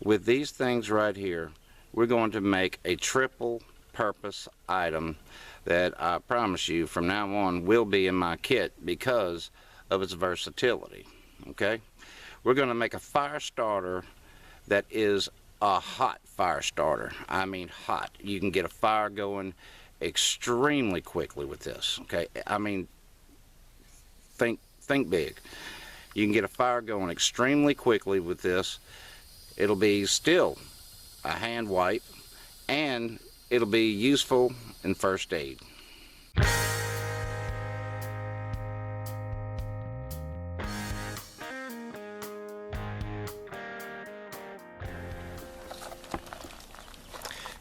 With these things right here, we're going to make a triple purpose item that I promise you from now on will be in my kit because of its versatility. Okay, we're going to make a fire starter that is a hot fire starter. I mean hot. You can get a fire going extremely quickly with this. Okay, I mean think big. You can get a fire going extremely quickly with this. It'll be still a hand wipe, and it'll be useful in first aid.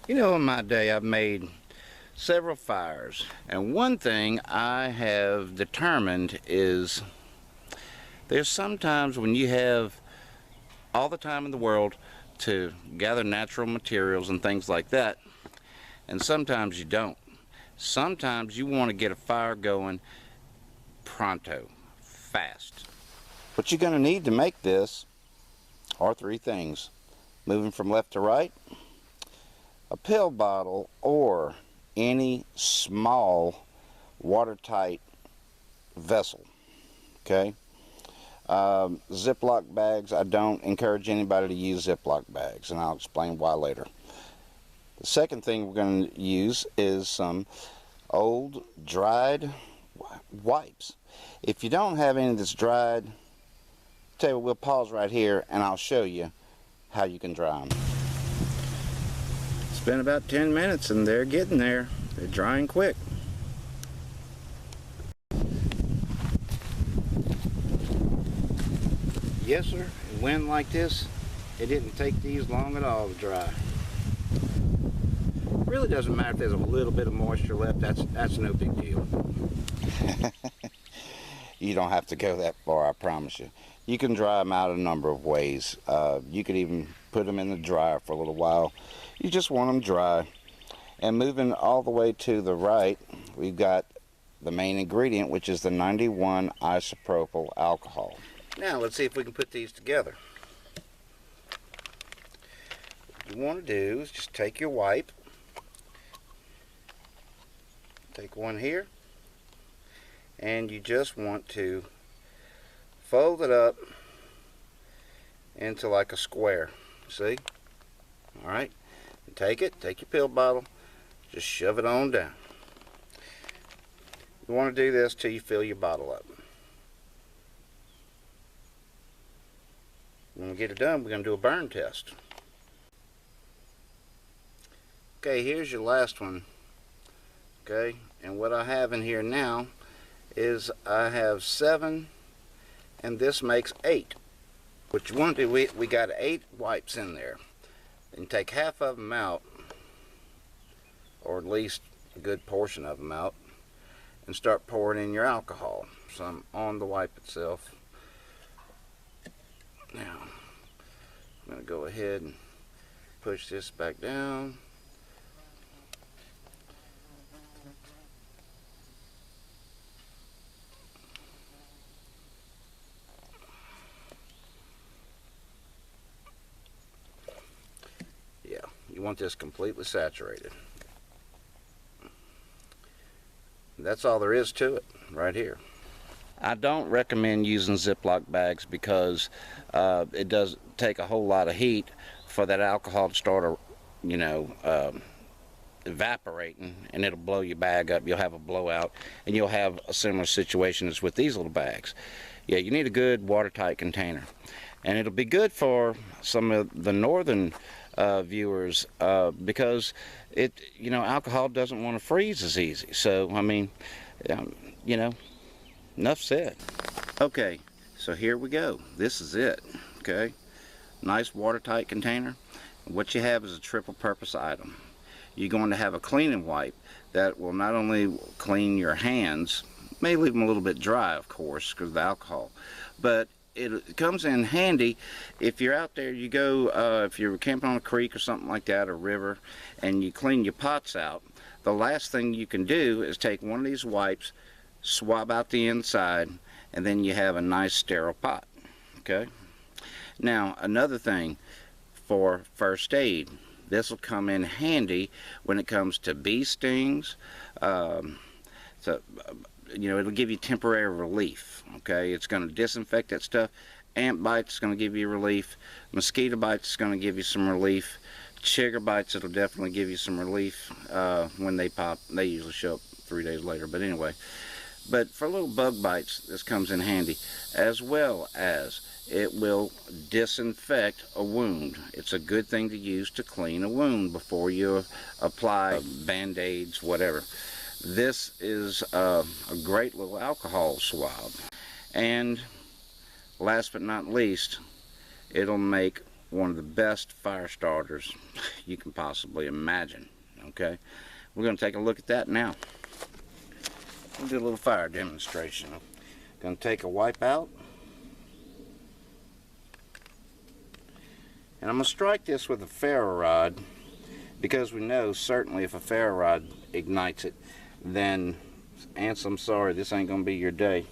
You know, in my day I've made several fires, and one thing I have determined is there's sometimes when you have all the time in the world to gather natural materials and things like that, and sometimes you don't. Sometimes you want to get a fire going pronto, fast. What you're going to need to make this are three things. Moving from left to right, a pill bottle or any small watertight vessel. Okay, Ziploc bags, I don't encourage anybody to use Ziploc bags, and I'll explain why later. The second thing we're going to use is some old dried wipes. If you don't have any that's dried, tell you what, we'll pause right here and I'll show you how you can dry them. It's been about 10 minutes and they're getting there. They're drying quick. Yes, sir. In wind like this, it didn't take these long at all to dry. It really doesn't matter if there's a little bit of moisture left. That's no big deal. You don't have to go that far, I promise you. You can dry them out a number of ways. You could even put them in the dryer for a little while. You just want them dry. And moving all the way to the right, we've got the main ingredient, which is the 91 isopropyl alcohol. Now let's see if we can put these together. What you want to do is just take your wipe, take one here, and you just want to fold it up into like a square. See? Alright, take it, take your pill bottle, just shove it on down. You want to do this till you fill your bottle up. When we get it done, we're going to do a burn test. Okay, here's your last one. Okay, and what I have in here now is I have 7, and this makes 8. What you want to do, we got 8 wipes in there. And take half of them out, or at least a good portion of them out, and start pouring in your alcohol. Some on the wipe itself. Now, I'm going to go ahead and push this back down. Yeah, you want this completely saturated. That's all there is to it right here. I don't recommend using Ziploc bags because it does take a whole lot of heat for that alcohol to start, evaporating, and it'll blow your bag up. You'll have a blowout, and you'll have a similar situation as with these little bags. Yeah, you need a good watertight container, and it'll be good for some of the northern viewers because alcohol doesn't want to freeze as easy. So I mean, enough said. Okay, so here we go. This is it. Okay, nice watertight container. What you have is a triple purpose item. You're going to have a cleaning wipe that will not only clean your hands, may leave them a little bit dry, of course, because of the alcohol, but it comes in handy if you're out there, you go, if you're camping on a creek or something like that, or river, and you clean your pots out. The last thing you can do is take one of these wipes, swab out the inside, and then you have a nice sterile pot. Okay? Now, another thing, for first aid. This will come in handy when it comes to bee stings. So, it'll give you temporary relief. Okay, it's going to disinfect that stuff. Ant bites is going to give you relief. Mosquito bites is going to give you some relief. Chigger bites, it'll definitely give you some relief when they pop. They usually show up 3 days later, but anyway. But for little bug bites, this comes in handy, as well as it will disinfect a wound. It's a good thing to use to clean a wound before you apply band-aids, whatever. This is a great little alcohol swab. And last but not least, it'll make one of the best fire starters you can possibly imagine. Okay, we're going to take a look at that now. We'll do a little fire demonstration. I'm going to take a wipe out, and I'm going to strike this with a ferro rod, because we know certainly if a ferro rod ignites it, then, ants, I'm sorry, this ain't going to be your day.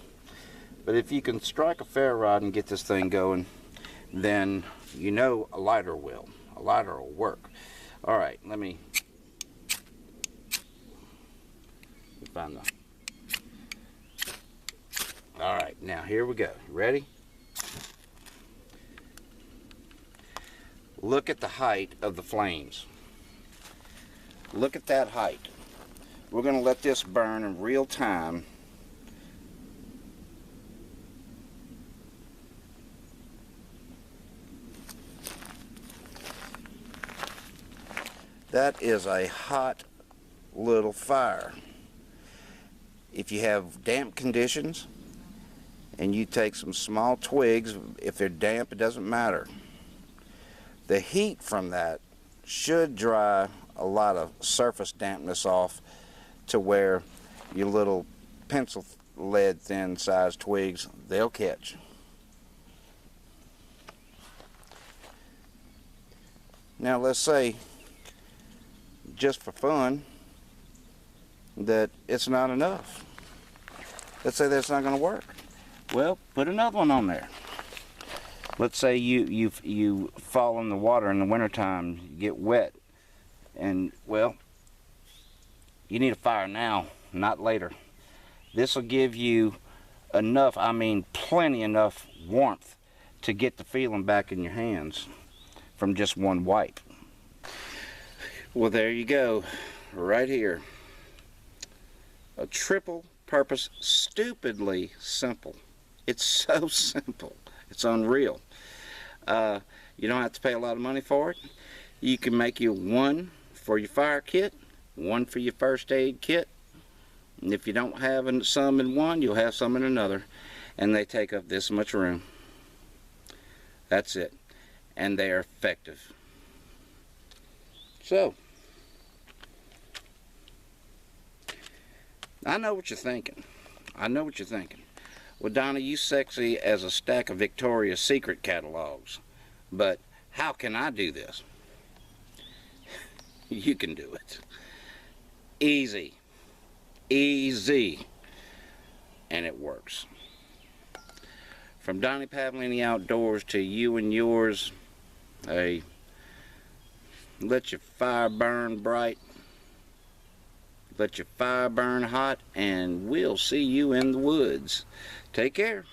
But if you can strike a ferro rod and get this thing going, then you know a lighter will. A lighter will work. All right, let me find the... All right, now here we go. Ready? Look at the height of the flames. Look at that height. We're going to let this burn in real time. That is a hot little fire. If you have damp conditions and you take some small twigs, if they're damp, it doesn't matter. The heat from that should dry a lot of surface dampness off to where your little pencil lead thin sized twigs, they'll catch. Now let's say, just for fun, that it's not enough. Let's say that's not going to work. Well, put another one on there. Let's say you fall in the water in the wintertime, you get wet, and well, you need a fire now, not later. This will give you enough, I mean plenty enough warmth to get the feeling back in your hands from just one wipe. Well, there you go, right here. A triple purpose, stupidly simple. It's so simple. It's unreal. You don't have to pay a lot of money for it. You can make you one for your fire kit, one for your first aid kit. And if you don't have some in one, you'll have some in another. And they take up this much room. That's it. And they are effective. So, I know what you're thinking. I know what you're thinking. Well, Donna, you sexy as a stack of Victoria's Secret catalogs. But how can I do this? You can do it. Easy. Easy. And it works. From Donnie Pavlini Outdoors to you and yours, let your fire burn bright. Let your fire burn hot, and we'll see you in the woods. Take care.